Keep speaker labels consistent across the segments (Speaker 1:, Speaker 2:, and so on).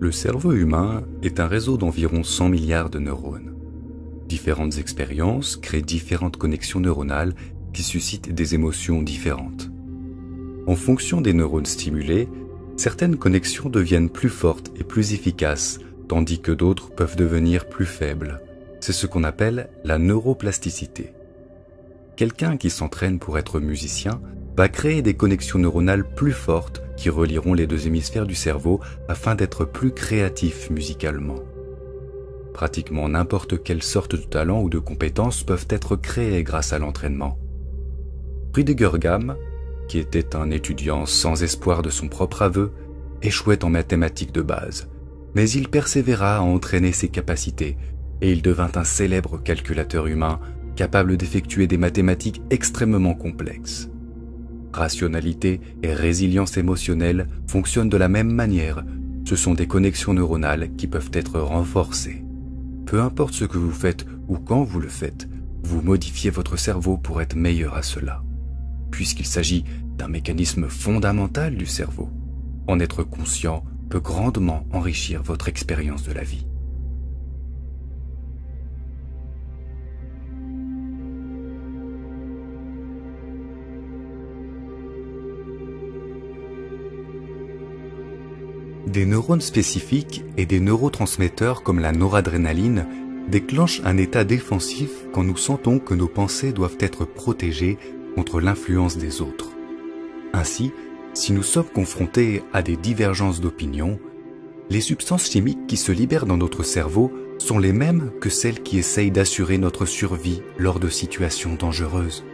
Speaker 1: Le cerveau humain est un réseau d'environ 100 milliards de neurones. Différentes expériences créent différentes connexions neuronales qui suscitent des émotions différentes. En fonction des neurones stimulés, certaines connexions deviennent plus fortes et plus efficaces, tandis que d'autres peuvent devenir plus faibles. C'est ce qu'on appelle la neuroplasticité. Quelqu'un qui s'entraîne pour être musicien va créer des connexions neuronales plus fortes qui relieront les deux hémisphères du cerveau afin d'être plus créatif musicalement. Pratiquement n'importe quelle sorte de talent ou de compétences peuvent être créées grâce à l'entraînement. Rüdiger Gamm, qui était un étudiant sans espoir de son propre aveu, échouait en mathématiques de base, mais il persévéra à entraîner ses capacités et il devint un célèbre calculateur humain capable d'effectuer des mathématiques extrêmement complexes. Rationalité et résilience émotionnelle fonctionnent de la même manière. Ce sont des connexions neuronales qui peuvent être renforcées. Peu importe ce que vous faites ou quand vous le faites, vous modifiez votre cerveau pour être meilleur à cela. Puisqu'il s'agit d'un mécanisme fondamental du cerveau, en être conscient peut grandement enrichir votre expérience de la vie. Des neurones spécifiques et des neurotransmetteurs comme la noradrénaline déclenchent un état défensif quand nous sentons que nos pensées doivent être protégées contre l'influence des autres. Ainsi, si nous sommes confrontés à des divergences d'opinion, les substances chimiques qui se libèrent dans notre cerveau sont les mêmes que celles qui essayent d'assurer notre survie lors de situations dangereuses.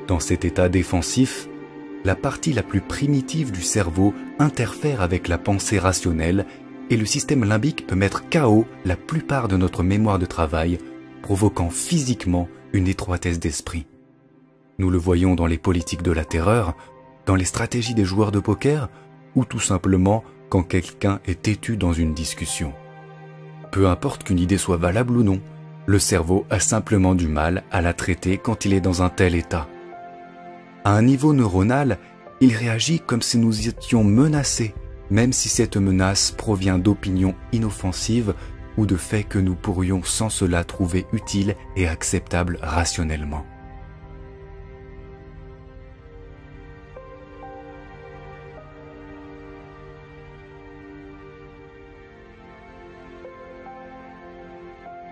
Speaker 1: Dans cet état défensif, la partie la plus primitive du cerveau interfère avec la pensée rationnelle et le système limbique peut mettre KO la plupart de notre mémoire de travail, provoquant physiquement une étroitesse d'esprit. Nous le voyons dans les politiques de la terreur, dans les stratégies des joueurs de poker ou tout simplement quand quelqu'un est têtu dans une discussion. Peu importe qu'une idée soit valable ou non, le cerveau a simplement du mal à la traiter quand il est dans un tel état. À un niveau neuronal, il réagit comme si nous étions menacés, même si cette menace provient d'opinions inoffensives ou de faits que nous pourrions sans cela trouver utiles et acceptables rationnellement.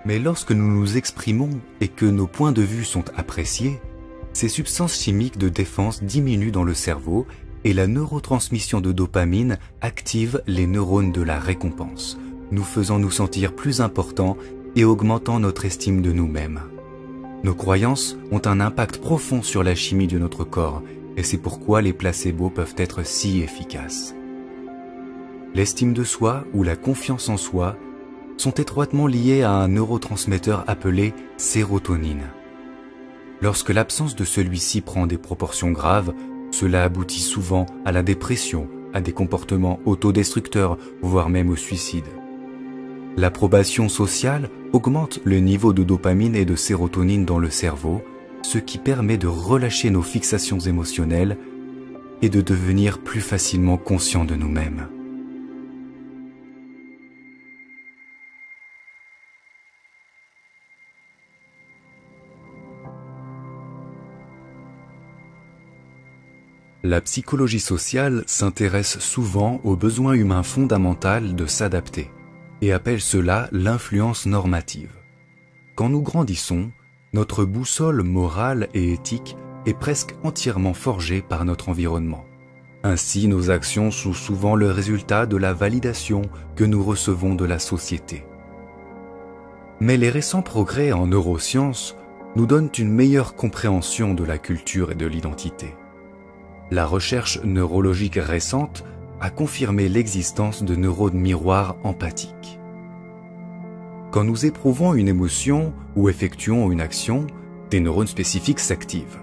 Speaker 1: Mais lorsque nous nous exprimons et que nos points de vue sont appréciés, ces substances chimiques de défense diminuent dans le cerveau et la neurotransmission de dopamine active les neurones de la récompense, nous faisant nous sentir plus importants et augmentant notre estime de nous-mêmes. Nos croyances ont un impact profond sur la chimie de notre corps et c'est pourquoi les placebos peuvent être si efficaces. L'estime de soi ou la confiance en soi sont étroitement liées à un neurotransmetteur appelé sérotonine. Lorsque l'absence de celui-ci prend des proportions graves, cela aboutit souvent à la dépression, à des comportements autodestructeurs, voire même au suicide. L'approbation sociale augmente le niveau de dopamine et de sérotonine dans le cerveau, ce qui permet de relâcher nos fixations émotionnelles et de devenir plus facilement conscients de nous-mêmes. La psychologie sociale s'intéresse souvent au besoin humain fondamental de s'adapter et appelle cela l'influence normative. Quand nous grandissons, notre boussole morale et éthique est presque entièrement forgée par notre environnement. Ainsi, nos actions sont souvent le résultat de la validation que nous recevons de la société. Mais les récents progrès en neurosciences nous donnent une meilleure compréhension de la culture et de l'identité. La recherche neurologique récente a confirmé l'existence de neurones miroirs empathiques. Quand nous éprouvons une émotion ou effectuons une action, des neurones spécifiques s'activent.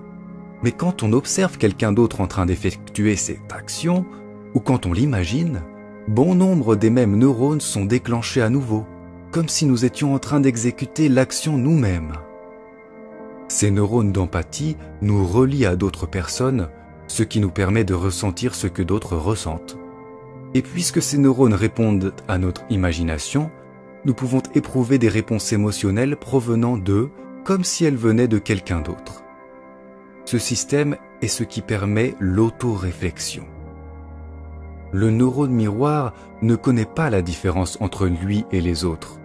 Speaker 1: Mais quand on observe quelqu'un d'autre en train d'effectuer cette action, ou quand on l'imagine, bon nombre des mêmes neurones sont déclenchés à nouveau, comme si nous étions en train d'exécuter l'action nous-mêmes. Ces neurones d'empathie nous relient à d'autres personnes, ce qui nous permet de ressentir ce que d'autres ressentent. Et puisque ces neurones répondent à notre imagination, nous pouvons éprouver des réponses émotionnelles provenant d'eux comme si elles venaient de quelqu'un d'autre. Ce système est ce qui permet l'autoréflexion. Le neurone miroir ne connaît pas la différence entre lui et les autres.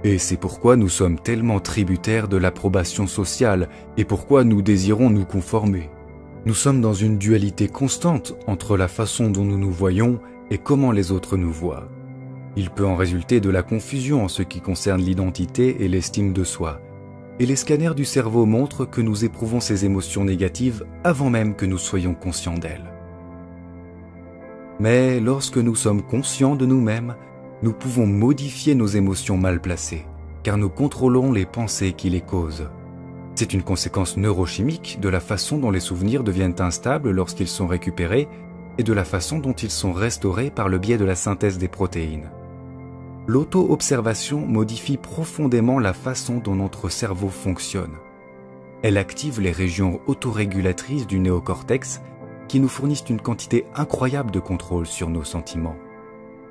Speaker 1: Et c'est pourquoi nous sommes tellement tributaires de l'approbation sociale et pourquoi nous désirons nous conformer. Nous sommes dans une dualité constante entre la façon dont nous nous voyons et comment les autres nous voient. Il peut en résulter de la confusion en ce qui concerne l'identité et l'estime de soi. Et les scanners du cerveau montrent que nous éprouvons ces émotions négatives avant même que nous soyons conscients d'elles. Mais lorsque nous sommes conscients de nous-mêmes, nous pouvons modifier nos émotions mal placées, car nous contrôlons les pensées qui les causent. C'est une conséquence neurochimique de la façon dont les souvenirs deviennent instables lorsqu'ils sont récupérés et de la façon dont ils sont restaurés par le biais de la synthèse des protéines. L'auto-observation modifie profondément la façon dont notre cerveau fonctionne. Elle active les régions autorégulatrices du néocortex qui nous fournissent une quantité incroyable de contrôle sur nos sentiments.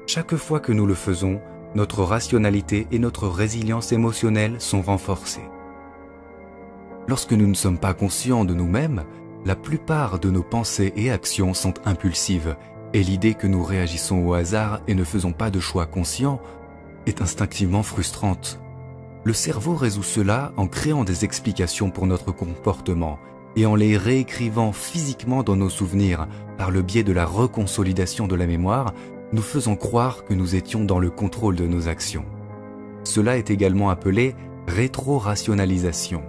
Speaker 1: Chaque fois que nous le faisons, notre rationalité et notre résilience émotionnelle sont renforcées. Lorsque nous ne sommes pas conscients de nous-mêmes, la plupart de nos pensées et actions sont impulsives et l'idée que nous réagissons au hasard et ne faisons pas de choix conscients est instinctivement frustrante. Le cerveau résout cela en créant des explications pour notre comportement et en les réécrivant physiquement dans nos souvenirs par le biais de la reconsolidation de la mémoire, nous faisant croire que nous étions dans le contrôle de nos actions. Cela est également appelé rétro-rationalisation,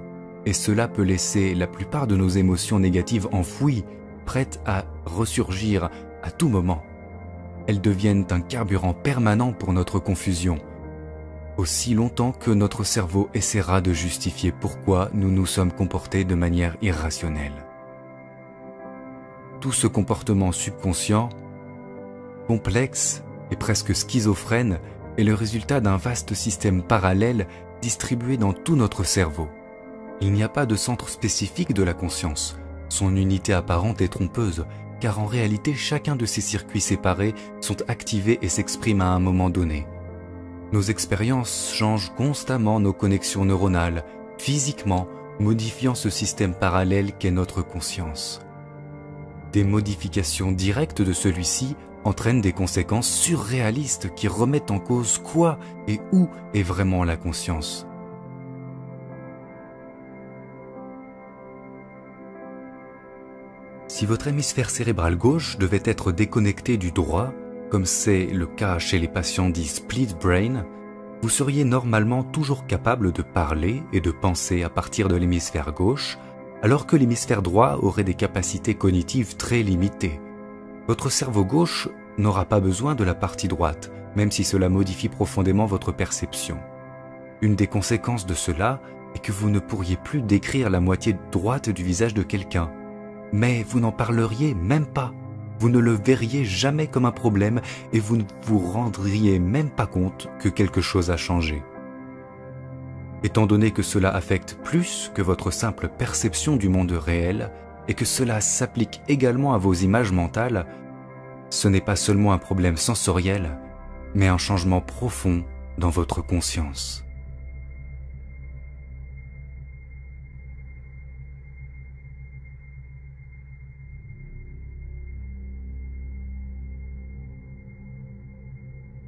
Speaker 1: et cela peut laisser la plupart de nos émotions négatives enfouies, prêtes à ressurgir à tout moment. Elles deviennent un carburant permanent pour notre confusion, aussi longtemps que notre cerveau essaiera de justifier pourquoi nous nous sommes comportés de manière irrationnelle. Tout ce comportement subconscient, complexe et presque schizophrène, est le résultat d'un vaste système parallèle distribué dans tout notre cerveau. Il n'y a pas de centre spécifique de la conscience. Son unité apparente est trompeuse, car en réalité chacun de ces circuits séparés sont activés et s'expriment à un moment donné. Nos expériences changent constamment nos connexions neuronales, physiquement modifiant ce système parallèle qu'est notre conscience. Des modifications directes de celui-ci entraînent des conséquences surréalistes qui remettent en cause quoi et où est vraiment la conscience. Si votre hémisphère cérébral gauche devait être déconnecté du droit, comme c'est le cas chez les patients dits split brain, vous seriez normalement toujours capable de parler et de penser à partir de l'hémisphère gauche, alors que l'hémisphère droit aurait des capacités cognitives très limitées. Votre cerveau gauche n'aura pas besoin de la partie droite, même si cela modifie profondément votre perception. Une des conséquences de cela est que vous ne pourriez plus décrire la moitié droite du visage de quelqu'un. Mais vous n'en parleriez même pas. Vous ne le verriez jamais comme un problème et vous ne vous rendriez même pas compte que quelque chose a changé. Étant donné que cela affecte plus que votre simple perception du monde réel et que cela s'applique également à vos images mentales, ce n'est pas seulement un problème sensoriel, mais un changement profond dans votre conscience.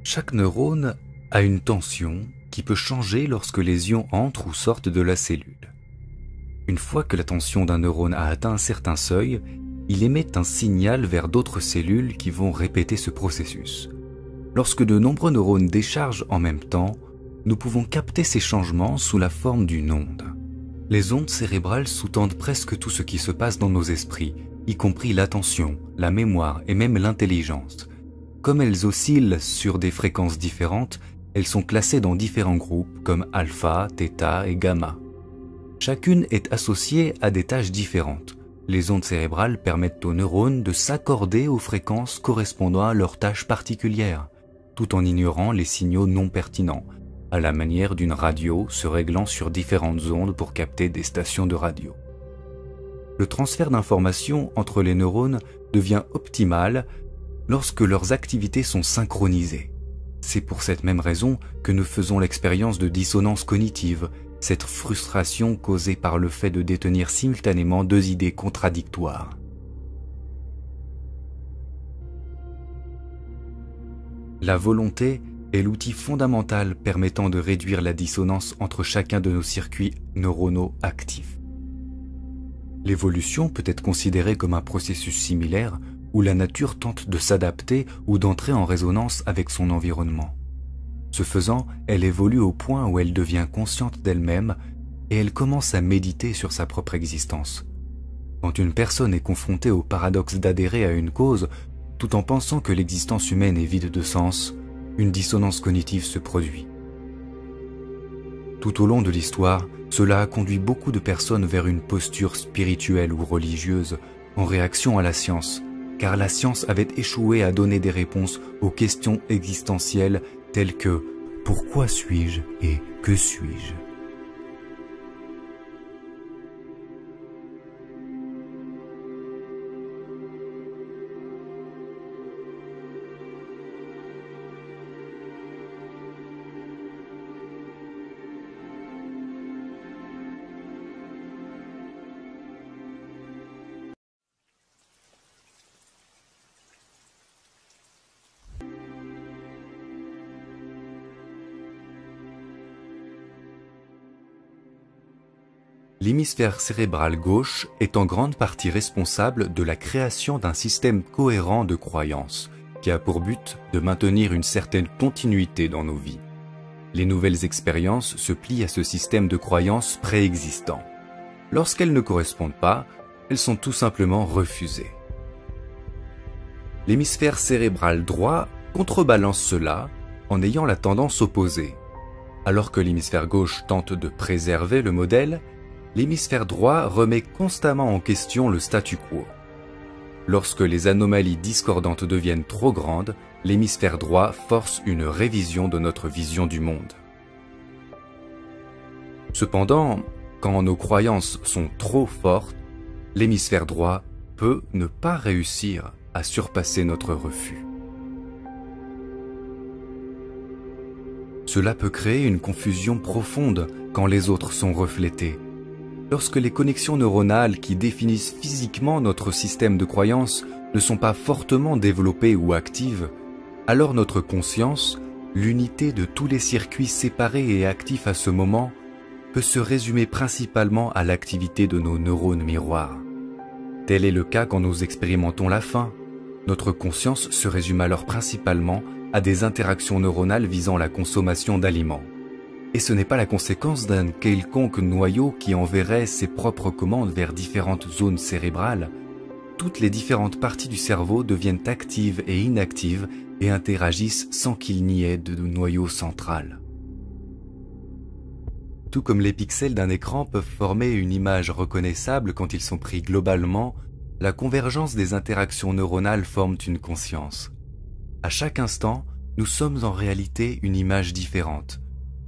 Speaker 1: Chaque neurone a une tension qui peut changer lorsque les ions entrent ou sortent de la cellule. Une fois que la tension d'un neurone a atteint un certain seuil, il émet un signal vers d'autres cellules qui vont répéter ce processus. Lorsque de nombreux neurones déchargent en même temps, nous pouvons capter ces changements sous la forme d'une onde. Les ondes cérébrales sous-tendent presque tout ce qui se passe dans nos esprits, y compris l'attention, la mémoire et même l'intelligence. Comme elles oscillent sur des fréquences différentes, elles sont classées dans différents groupes comme alpha, θ et gamma. Chacune est associée à des tâches différentes. Les ondes cérébrales permettent aux neurones de s'accorder aux fréquences correspondant à leurs tâches particulières, tout en ignorant les signaux non pertinents, à la manière d'une radio se réglant sur différentes ondes pour capter des stations de radio. Le transfert d'informations entre les neurones devient optimal lorsque leurs activités sont synchronisées. C'est pour cette même raison que nous faisons l'expérience de dissonance cognitive, cette frustration causée par le fait de détenir simultanément deux idées contradictoires. La volonté est l'outil fondamental permettant de réduire la dissonance entre chacun de nos circuits neuronaux actifs. L'évolution peut être considérée comme un processus similaire où la nature tente de s'adapter ou d'entrer en résonance avec son environnement. Ce faisant, elle évolue au point où elle devient consciente d'elle-même et elle commence à méditer sur sa propre existence. Quand une personne est confrontée au paradoxe d'adhérer à une cause, tout en pensant que l'existence humaine est vide de sens, une dissonance cognitive se produit. Tout au long de l'histoire, cela a conduit beaucoup de personnes vers une posture spirituelle ou religieuse en réaction à la science, car la science avait échoué à donner des réponses aux questions existentielles telles que « Pourquoi suis-je et que suis-je » ? L'hémisphère cérébral gauche est en grande partie responsable de la création d'un système cohérent de croyances, qui a pour but de maintenir une certaine continuité dans nos vies. Les nouvelles expériences se plient à ce système de croyances préexistant. Lorsqu'elles ne correspondent pas, elles sont tout simplement refusées. L'hémisphère cérébral droit contrebalance cela en ayant la tendance opposée. Alors que l'hémisphère gauche tente de préserver le modèle, l'hémisphère droit remet constamment en question le statu quo. Lorsque les anomalies discordantes deviennent trop grandes, l'hémisphère droit force une révision de notre vision du monde. Cependant, quand nos croyances sont trop fortes, l'hémisphère droit peut ne pas réussir à surpasser notre refus. Cela peut créer une confusion profonde quand les autres sont reflétés. Lorsque les connexions neuronales qui définissent physiquement notre système de croyances ne sont pas fortement développées ou actives, alors notre conscience, l'unité de tous les circuits séparés et actifs à ce moment, peut se résumer principalement à l'activité de nos neurones miroirs. Tel est le cas quand nous expérimentons la faim. Notre conscience se résume alors principalement à des interactions neuronales visant la consommation d'aliments. Et ce n'est pas la conséquence d'un quelconque noyau qui enverrait ses propres commandes vers différentes zones cérébrales. Toutes les différentes parties du cerveau deviennent actives et inactives et interagissent sans qu'il n'y ait de noyau central. Tout comme les pixels d'un écran peuvent former une image reconnaissable quand ils sont pris globalement, la convergence des interactions neuronales forme une conscience. À chaque instant, nous sommes en réalité une image différente.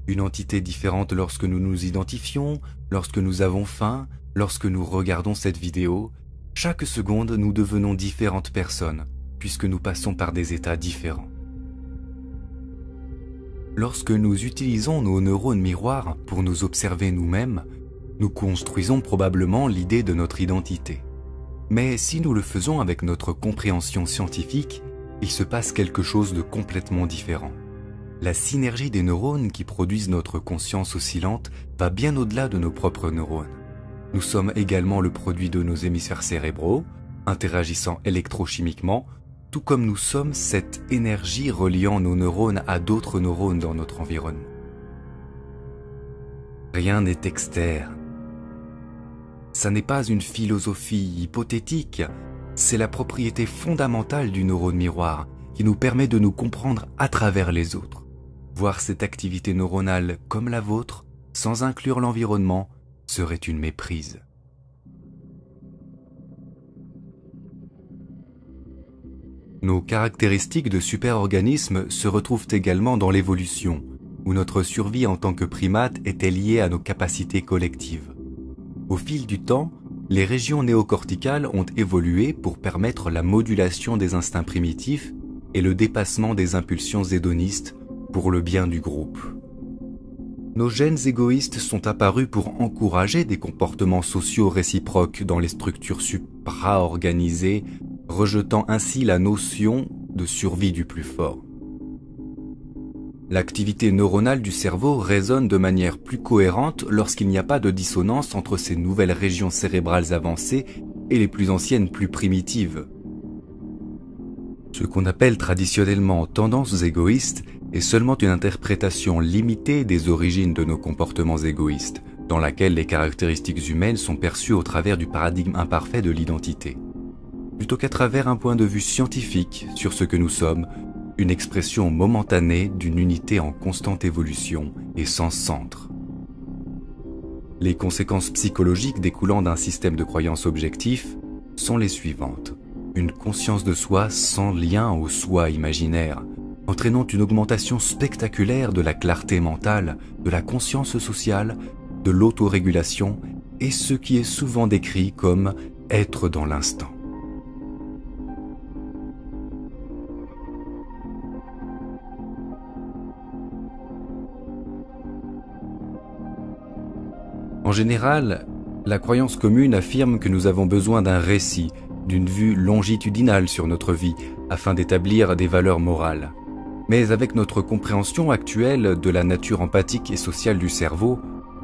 Speaker 1: Une entité différente lorsque nous nous identifions, lorsque nous avons faim, lorsque nous regardons cette vidéo. Chaque seconde, nous devenons différentes personnes, puisque nous passons par des états différents. Lorsque nous utilisons nos neurones miroirs pour nous observer nous-mêmes, nous construisons probablement l'idée de notre identité. Mais si nous le faisons avec notre compréhension scientifique, il se passe quelque chose de complètement différent. La synergie des neurones qui produisent notre conscience oscillante va bien au-delà de nos propres neurones. Nous sommes également le produit de nos hémisphères cérébraux, interagissant électrochimiquement, tout comme nous sommes cette énergie reliant nos neurones à d'autres neurones dans notre environnement. Rien n'est externe. Ça n'est pas une philosophie hypothétique, c'est la propriété fondamentale du neurone miroir qui nous permet de nous comprendre à travers les autres. Voir cette activité neuronale comme la vôtre, sans inclure l'environnement, serait une méprise. Nos caractéristiques de super-organismes se retrouvent également dans l'évolution, où notre survie en tant que primate était liée à nos capacités collectives. Au fil du temps, les régions néocorticales ont évolué pour permettre la modulation des instincts primitifs et le dépassement des impulsions hédonistes pour le bien du groupe. Nos gènes égoïstes sont apparus pour encourager des comportements sociaux réciproques dans les structures supra-organisées, rejetant ainsi la notion de survie du plus fort. L'activité neuronale du cerveau résonne de manière plus cohérente lorsqu'il n'y a pas de dissonance entre ces nouvelles régions cérébrales avancées et les plus anciennes plus primitives. Ce qu'on appelle traditionnellement tendances égoïstes est seulement une interprétation limitée des origines de nos comportements égoïstes, dans laquelle les caractéristiques humaines sont perçues au travers du paradigme imparfait de l'identité, plutôt qu'à travers un point de vue scientifique sur ce que nous sommes, une expression momentanée d'une unité en constante évolution et sans centre. Les conséquences psychologiques découlant d'un système de croyances objectif sont les suivantes. Une conscience de soi sans lien au soi imaginaire, entraînant une augmentation spectaculaire de la clarté mentale, de la conscience sociale, de l'autorégulation et ce qui est souvent décrit comme être dans l'instant. En général, la croyance commune affirme que nous avons besoin d'un récit, d'une vue longitudinale sur notre vie, afin d'établir des valeurs morales. Mais avec notre compréhension actuelle de la nature empathique et sociale du cerveau,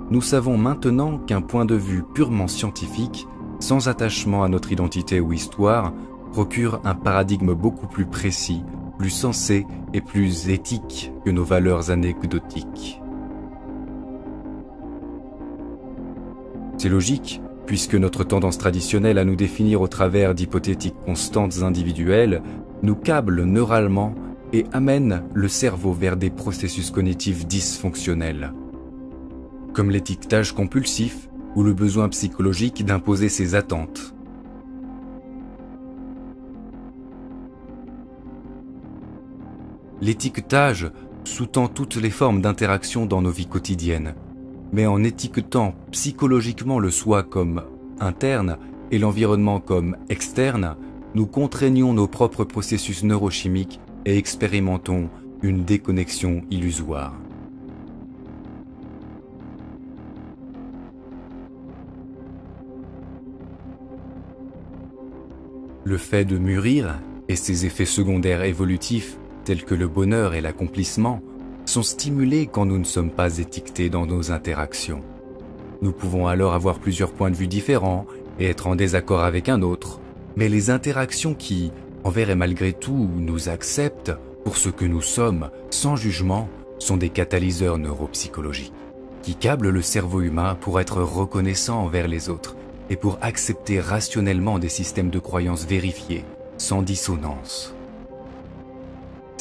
Speaker 1: nous savons maintenant qu'un point de vue purement scientifique, sans attachement à notre identité ou histoire, procure un paradigme beaucoup plus précis, plus sensé et plus éthique que nos valeurs anecdotiques. C'est logique, puisque notre tendance traditionnelle à nous définir au travers d'hypothétiques constantes individuelles nous câble neuralement et amène le cerveau vers des processus cognitifs dysfonctionnels, comme l'étiquetage compulsif ou le besoin psychologique d'imposer ses attentes. L'étiquetage sous-tend toutes les formes d'interaction dans nos vies quotidiennes, mais en étiquetant psychologiquement le soi comme interne et l'environnement comme externe, nous contraignons nos propres processus neurochimiques et expérimentons une déconnexion illusoire. Le fait de mûrir et ses effets secondaires évolutifs, tels que le bonheur et l'accomplissement, sont stimulés quand nous ne sommes pas étiquetés dans nos interactions. Nous pouvons alors avoir plusieurs points de vue différents et être en désaccord avec un autre, mais les interactions qui, envers et malgré tout, nous acceptent pour ce que nous sommes, sans jugement, sont des catalyseurs neuropsychologiques qui câblent le cerveau humain pour être reconnaissant envers les autres et pour accepter rationnellement des systèmes de croyances vérifiés, sans dissonance.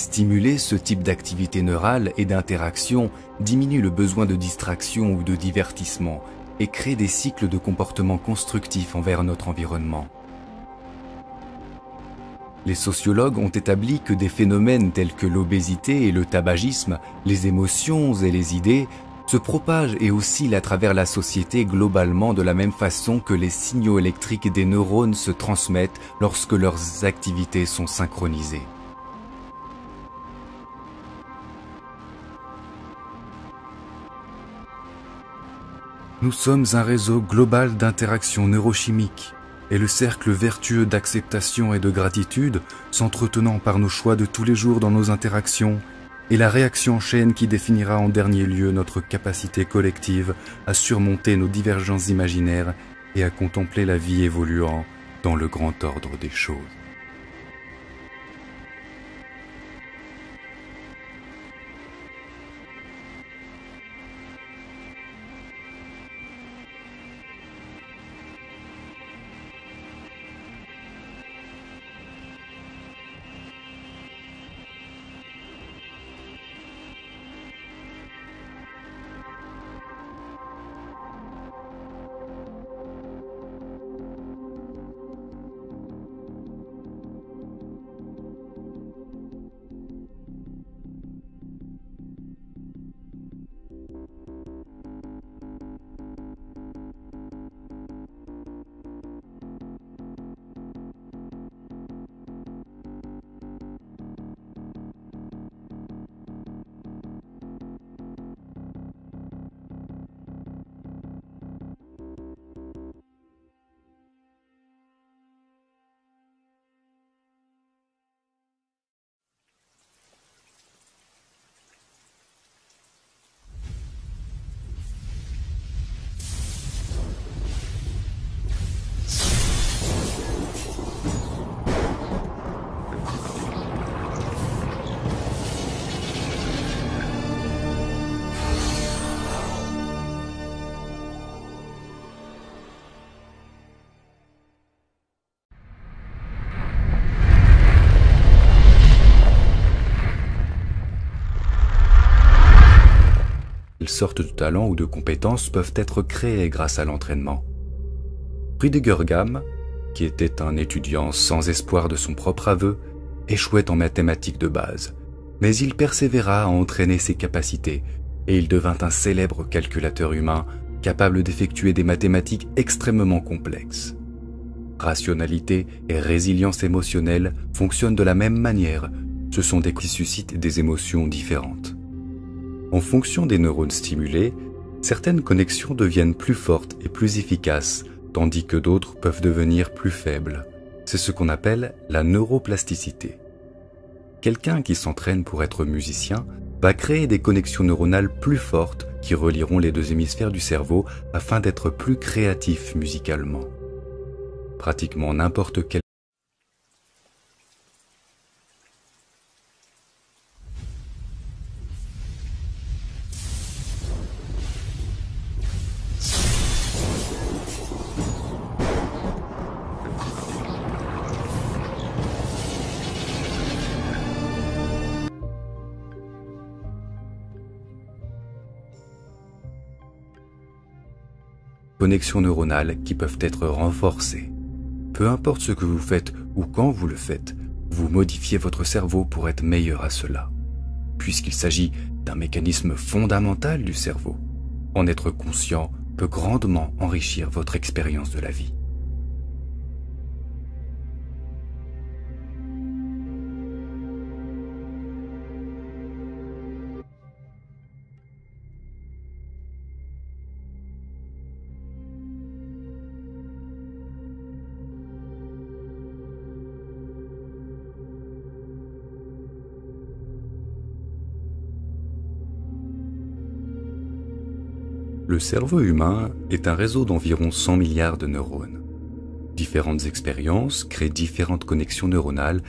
Speaker 1: Stimuler ce type d'activité neurale et d'interaction diminue le besoin de distraction ou de divertissement et crée des cycles de comportement constructifs envers notre environnement. Les sociologues ont établi que des phénomènes tels que l'obésité et le tabagisme, les émotions et les idées se propagent et oscillent à travers la société globalement de la même façon que les signaux électriques des neurones se transmettent lorsque leurs activités sont synchronisées. Nous sommes un réseau global d'interactions neurochimiques et le cercle vertueux d'acceptation et de gratitude, s'entretenant par nos choix de tous les jours dans nos interactions, est la réaction en chaîne qui définira en dernier lieu notre capacité collective à surmonter nos divergences imaginaires et à contempler la vie évoluant dans le grand ordre des choses. quelles sortes de talents ou de compétences peuvent être créées grâce à l'entraînement. Rüdiger Gamm, qui était un étudiant sans espoir de son propre aveu, échouait en mathématiques de base, mais il persévéra à entraîner ses capacités et il devint un célèbre calculateur humain capable d'effectuer des mathématiques extrêmement complexes. Rationalité et résilience émotionnelle fonctionnent de la même manière, ce sont des qui suscitent des émotions différentes. En fonction des neurones stimulés, certaines connexions deviennent plus fortes et plus efficaces, tandis que d'autres peuvent devenir plus faibles. C'est ce qu'on appelle la neuroplasticité. Quelqu'un qui s'entraîne pour être musicien va créer des connexions neuronales plus fortes qui relieront les deux hémisphères du cerveau afin d'être plus créatif musicalement. Pratiquement n'importe quel connexions neuronales qui peuvent être renforcées. Peu importe ce que vous faites ou quand vous le faites, vous modifiez votre cerveau pour être meilleur à cela. Puisqu'il s'agit d'un mécanisme fondamental du cerveau, en être conscient peut grandement enrichir votre expérience de la vie. Le cerveau humain est un réseau d'environ 100 milliards de neurones. Différentes expériences créent différentes connexions neuronales